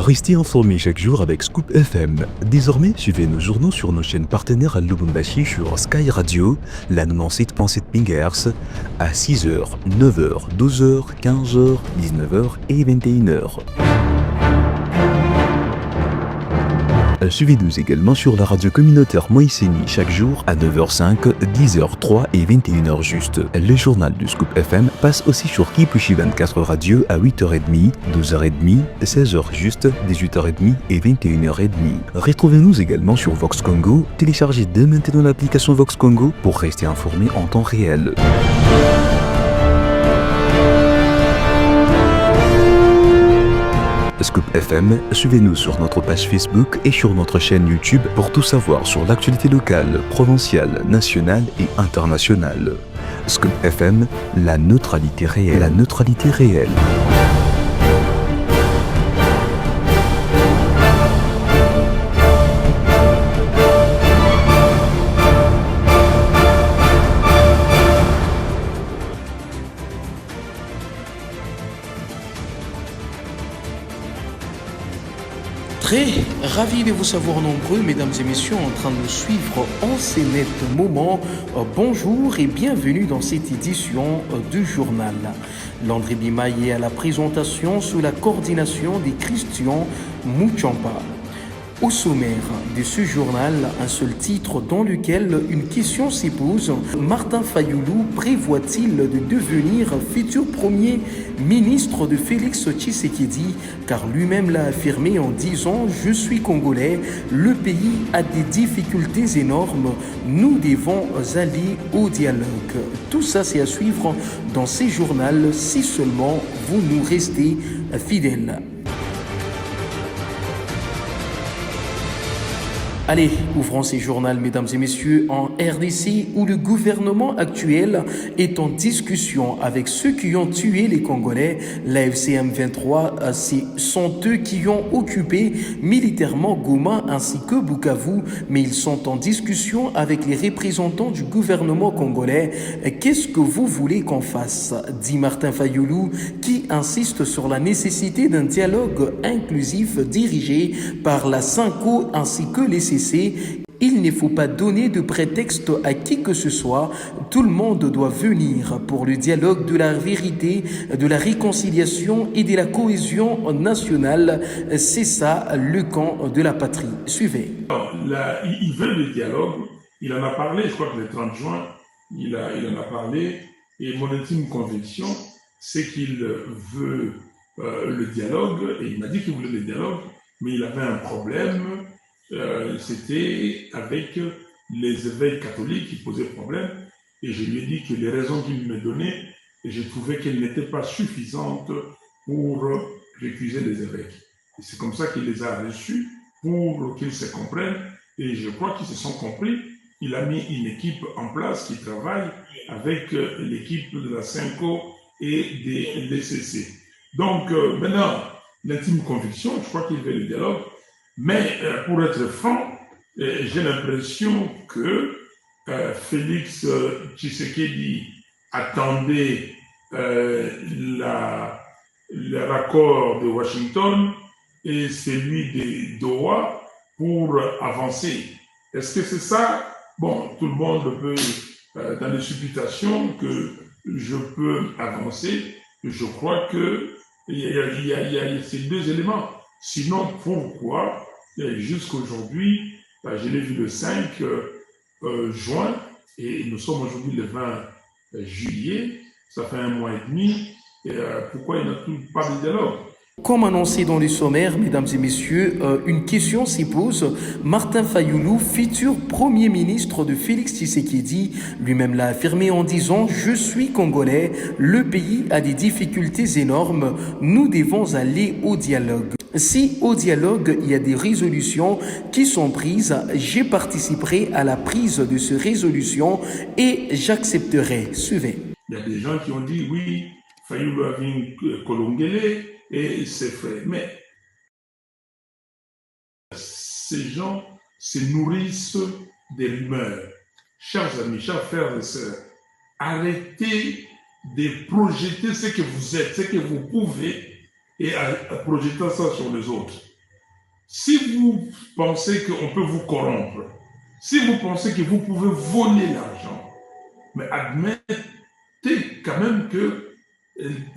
Restez informés chaque jour avec Scoop FM. Désormais, suivez nos journaux sur nos chaînes partenaires à Lubumbashi sur Sky Radio, la 97.7 MHz, à 6h, 9h, 12h, 15h, 19h et 21h. Suivez-nous également sur la radio communautaire Moïseni chaque jour à 9h05, 10h03 et 21h juste. Le journal du Scoop FM passe aussi sur Kipushi 24 Radio à 8h30, 12h30, 16h juste, 18h30 et 21h30. Retrouvez-nous également sur Vox Congo. Téléchargez dès maintenant l'application Vox Congo pour rester informé en temps réel. Scoop FM, suivez-nous sur notre page Facebook et sur notre chaîne YouTube pour tout savoir sur l'actualité locale, provinciale, nationale et internationale. Scoop FM, la neutralité réelle. La neutralité réelle. Très ravi de vous savoir nombreux, mesdames et messieurs, en train de nous suivre en ces nets moments. Bonjour et bienvenue dans cette édition du journal. Landry Bimaye est à la présentation sous la coordination des Christian Mouchampa. Au sommaire de ce journal, un seul titre dans lequel une question s'épose. Martin Fayoulou prévoit-il de devenir futur premier ministre de Félix Tshisekedi? Car lui-même l'a affirmé en disant « Je suis congolais, le pays a des difficultés énormes, nous devons aller au dialogue ». Tout ça c'est à suivre dans ces journaux si seulement vous nous restez fidèles. Allez, ouvrons ces journaux, mesdames et messieurs, en RDC où le gouvernement actuel est en discussion avec ceux qui ont tué les Congolais. La FCM 23, ce sont eux qui ont occupé militairement Goma ainsi que Bukavu, mais ils sont en discussion avec les représentants du gouvernement congolais. Qu'est-ce que vous voulez qu'on fasse? Dit Martin Fayoulou, qui insiste sur la nécessité d'un dialogue inclusif dirigé par la SYNCO ainsi que les CC. Il ne faut pas donner de prétexte à qui que ce soit. Tout le monde doit venir pour le dialogue de la vérité, de la réconciliation et de la cohésion nationale. C'est ça le camp de la patrie. Suivez. Là, il veut le dialogue. Il en a parlé, je crois que le 30 juin, il en a parlé. Et mon intime conviction, c'est qu'il veut le dialogue. Et il m'a dit qu'il voulait le dialogue, mais il avait un problème. C'était avec les évêques catholiques qui posaient problème, et je lui ai dit que les raisons qu'il me donnait, je trouvais qu'elles n'étaient pas suffisantes pour récuser les évêques. Et c'est comme ça qu'il les a reçus pour qu'ils se comprennent, et je crois qu'ils se sont compris. Il a mis une équipe en place qui travaille avec l'équipe de la SYNCO et des LCC. Donc maintenant, l'intime conviction, je crois qu'il veut le dialogue. Mais pour être franc, j'ai l'impression que Félix Tshisekedi attendait le raccord de Washington et celui de Doha pour avancer. Est-ce que c'est ça? Bon, tout le monde peut, dans les supputations que je peux avancer, je crois qu'il y a ces deux éléments. Sinon, pourquoi jusqu'à aujourd'hui, je l'ai vu le 5 juin, et nous sommes aujourd'hui le 20 juillet, ça fait un mois et demi, pourquoi il n'y a toujours pas de dialogue? Comme annoncé dans le sommaire, mesdames et messieurs, une question s'y pose. Martin Fayoulou, futur premier ministre de Félix Tshisekedi, lui-même l'a affirmé en disant « Je suis congolais, le pays a des difficultés énormes, nous devons aller au dialogue ». Si au dialogue, il y a des résolutions qui sont prises, je participerai à la prise de ces résolutions et j'accepterai. Suivez. Il y a des gens qui ont dit oui, Fayoulou a vu Kolongele et c'est fait. Mais ces gens se nourrissent des rumeurs. Chers amis, chers frères et sœurs, arrêtez de projeter ce que vous êtes, ce que vous pouvez, et à projeter ça sur les autres. Si vous pensez qu'on peut vous corrompre, si vous pensez que vous pouvez voler l'argent, mais admettez quand même que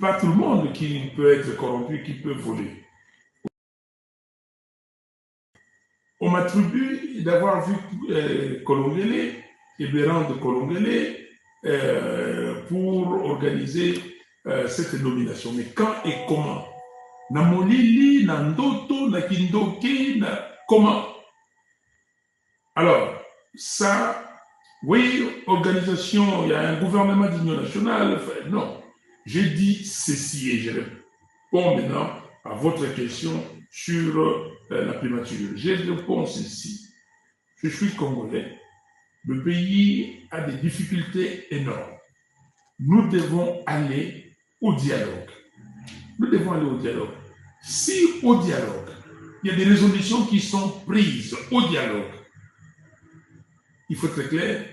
pas tout le monde qui peut être corrompu, qui peut voler. On m'attribue d'avoir vu Kolongele, Ebéran de Kolongele, pour organiser cette nomination. Mais quand et comment? Na molili, na ndoto, na kindoke, na comment? Alors, ça, oui, organisation, il y a un gouvernement d'union nationale. Enfin, non, j'ai dit ceci et je réponds maintenant à votre question sur la primature. Je réponds ceci. Je suis congolais. Le pays a des difficultés énormes. Nous devons aller au dialogue. Nous devons aller au dialogue. Si au dialogue, il y a des résolutions qui sont prises au dialogue, il faut être clair,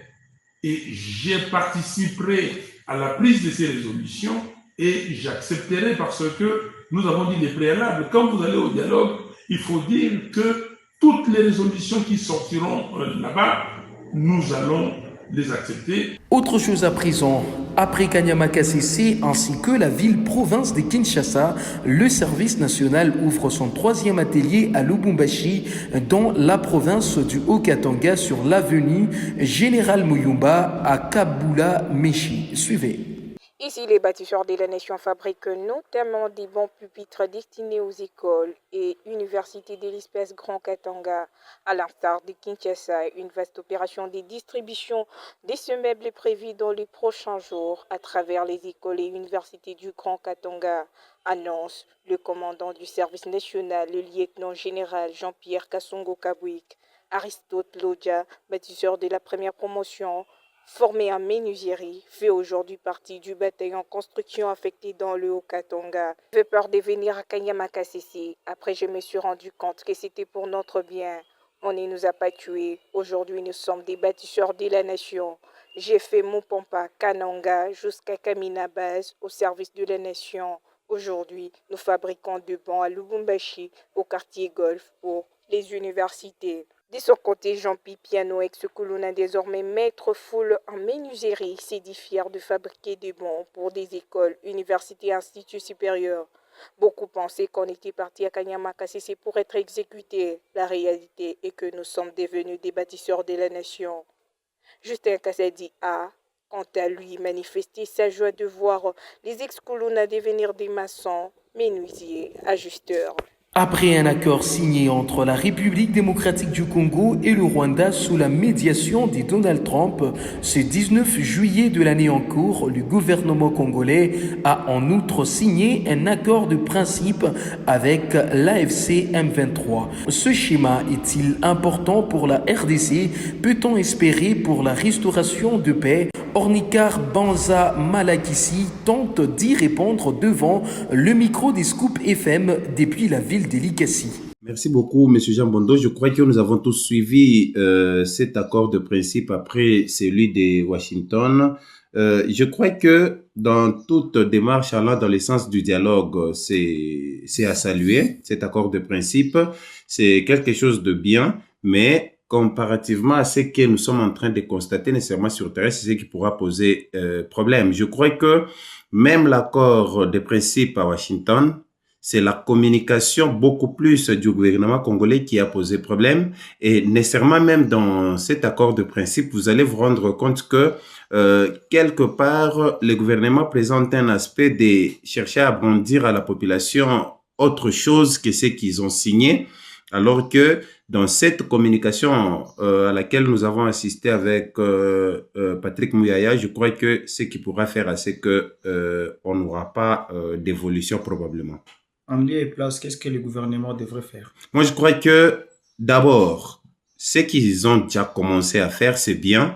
et je participerai à la prise de ces résolutions et j'accepterai parce que nous avons dit les préalables. Quand vous allez au dialogue, il faut dire que toutes les résolutions qui sortiront là-bas, nous allons les accepter. Autre chose à présent, après Kanyama Kasese ainsi que la ville-province de Kinshasa, le service national ouvre son 3e atelier à Lubumbashi, dans la province du Haut-Katanga, sur l'avenue Général Muyumba à Kabula-Meshi. Suivez. Ici, les bâtisseurs de la nation fabriquent notamment des bons pupitres destinés aux écoles et universités de l'espèce Grand Katanga. À l'instar de Kinshasa, une vaste opération de distribution de ce meuble est prévue dans les prochains jours à travers les écoles et universités du Grand Katanga, annonce le commandant du service national, le lieutenant-général Jean-Pierre Kassongo Kabouik. Aristote Lodja, bâtisseur de la première promotion, formé en menuiserie, fait aujourd'hui partie du bataillon construction affecté dans le Haut-Katanga. J'ai peur de venir à Kanyama Kasese. Après, je me suis rendu compte que c'était pour notre bien. On ne nous a pas tués. Aujourd'hui, nous sommes des bâtisseurs de la nation. J'ai fait mon pompa Kananga jusqu'à Kamina Base au service de la nation. Aujourd'hui, nous fabriquons de bancs à Lubumbashi, au quartier Golf, pour les universités. De son côté, Jean-Pierre Piano, ex-colonel désormais maître foule en menuiserie, s'est dit fier de fabriquer des bons pour des écoles, universités et instituts supérieurs. Beaucoup pensaient qu'on était parti à Kanyama Kasese pour être exécutés. La réalité est que nous sommes devenus des bâtisseurs de la nation. Justin Kassadi a, quant à lui, manifesté sa joie de voir les ex-colonels devenir des maçons, menuisiers, ajusteurs. Après un accord signé entre la République démocratique du Congo et le Rwanda sous la médiation de Donald Trump, ce 19 juillet de l'année en cours, le gouvernement congolais a en outre signé un accord de principe avec l'AFC M23. Ce schéma est-il important pour la RDC? Peut-on espérer pour la restauration de paix? Ornikar Banza Malakissi tente d'y répondre devant le micro des Scoop FM depuis la ville de Likasi. Merci beaucoup, M. Jean Bondo. Je crois que nous avons tous suivi cet accord de principe après celui de Washington. Je crois que dans toute démarche allant dans le sens du dialogue, c'est à saluer, cet accord de principe. C'est quelque chose de bien, mais comparativement à ce que nous sommes en train de constater nécessairement sur terrain, c'est ce qui pourra poser problème. Je crois que même l'accord de principe à Washington, c'est la communication beaucoup plus du gouvernement congolais qui a posé problème. Et nécessairement même dans cet accord de principe, vous allez vous rendre compte que quelque part, le gouvernement présente un aspect de chercher à brandir à la population autre chose que ce qu'ils ont signé, alors que dans cette communication à laquelle nous avons assisté avec Patrick Mouyaya, je crois que ce qui pourra faire, c'est que on n'aura pas d'évolution probablement. En lieu et place, qu'est-ce que le gouvernement devrait faire? Moi, je crois que d'abord, ce qu'ils ont déjà commencé à faire, c'est bien.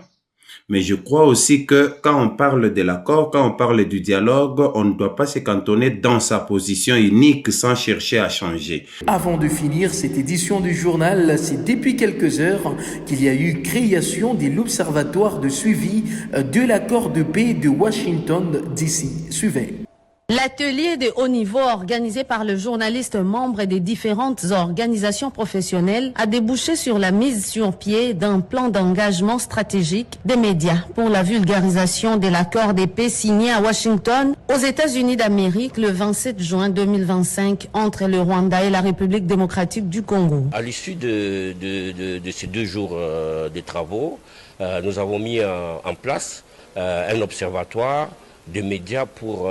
Mais je crois aussi que quand on parle de l'accord, quand on parle du dialogue, on ne doit pas se cantonner dans sa position unique sans chercher à changer. Avant de finir cette édition du journal, c'est depuis quelques heures qu'il y a eu création de l'Observatoire de suivi de l'accord de paix de Washington DC. Suivez. L'atelier de haut niveau organisé par le journaliste membre des différentes organisations professionnelles a débouché sur la mise sur pied d'un plan d'engagement stratégique des médias pour la vulgarisation de l'accord de paix signé à Washington, aux États-Unis d'Amérique, le 27 juin 2025 entre le Rwanda et la République démocratique du Congo. À l'issue de ces 2 jours de travaux, nous avons mis en place un observatoire des médias pour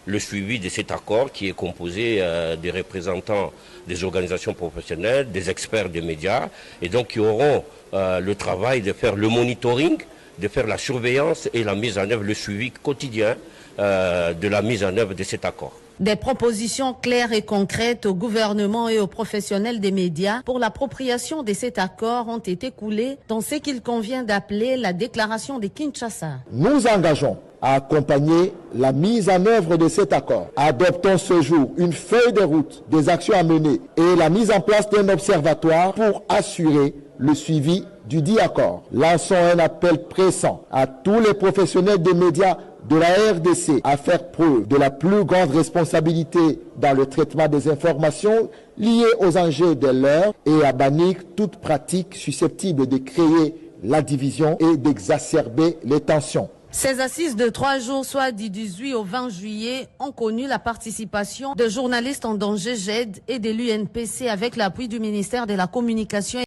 le suivi de cet accord qui est composé des représentants des organisations professionnelles, des experts des médias, et donc qui auront le travail de faire le monitoring, de faire la surveillance et la mise en œuvre, le suivi quotidien de la mise en œuvre de cet accord. Des propositions claires et concrètes au gouvernement et aux professionnels des médias pour l'appropriation de cet accord ont été coulées dans ce qu'il convient d'appeler la déclaration de Kinshasa. Nous engageons à accompagner la mise en œuvre de cet accord. Adoptons ce jour une feuille de route des actions à mener et la mise en place d'un observatoire pour assurer le suivi du dit accord. Lançons un appel pressant à tous les professionnels des médias de la RDC à faire preuve de la plus grande responsabilité dans le traitement des informations liées aux enjeux de l'heure et à bannir toute pratique susceptible de créer la division et d'exacerber les tensions. Ces assises de 3 jours, soit du 18 au 20 juillet, ont connu la participation de journalistes en danger GED et de l'UNPC avec l'appui du ministère de la Communication.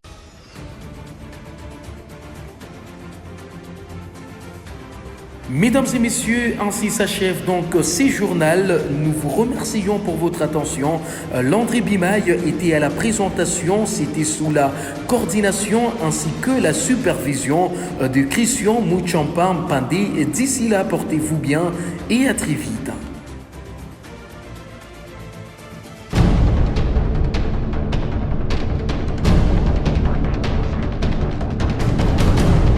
Mesdames et messieurs, ainsi s'achève donc ces journaux. Nous vous remercions pour votre attention. Landry Bimaille était à la présentation, c'était sous la coordination ainsi que la supervision de Christian Mouchampam Pandé. D'ici là, portez-vous bien et à très vite.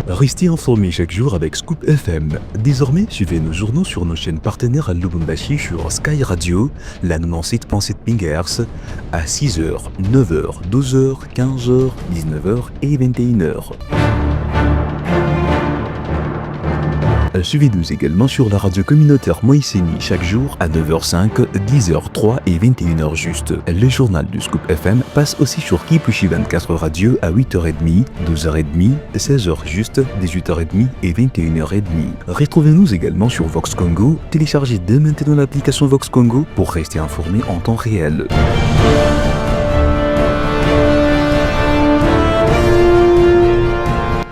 Restez informés chaque jour avec Scoop FM. Désormais, suivez nos journaux sur nos chaînes partenaires à Lubumbashi sur Sky Radio, la 97.7 MHz, à 6h, 9h, 12h, 15h, 19h et 21h. Suivez-nous également sur la radio communautaire Moïseni chaque jour à 9h05, 10h03 et 21h juste. Le journal du Scoop FM passe aussi sur Kipushi 24 Radio à 8h30, 12h30, 16h juste, 18h30 et 21h30. Retrouvez-nous également sur Vox Congo. Téléchargez dès maintenant l'application Vox Congo pour rester informé en temps réel.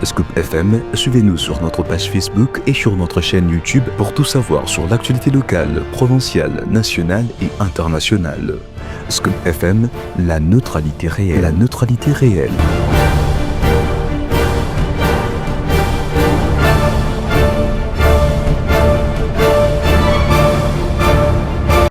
Scoop FM, suivez-nous sur notre page Facebook et sur notre chaîne YouTube pour tout savoir sur l'actualité locale, provinciale, nationale et internationale. Scoop FM, la neutralité réelle.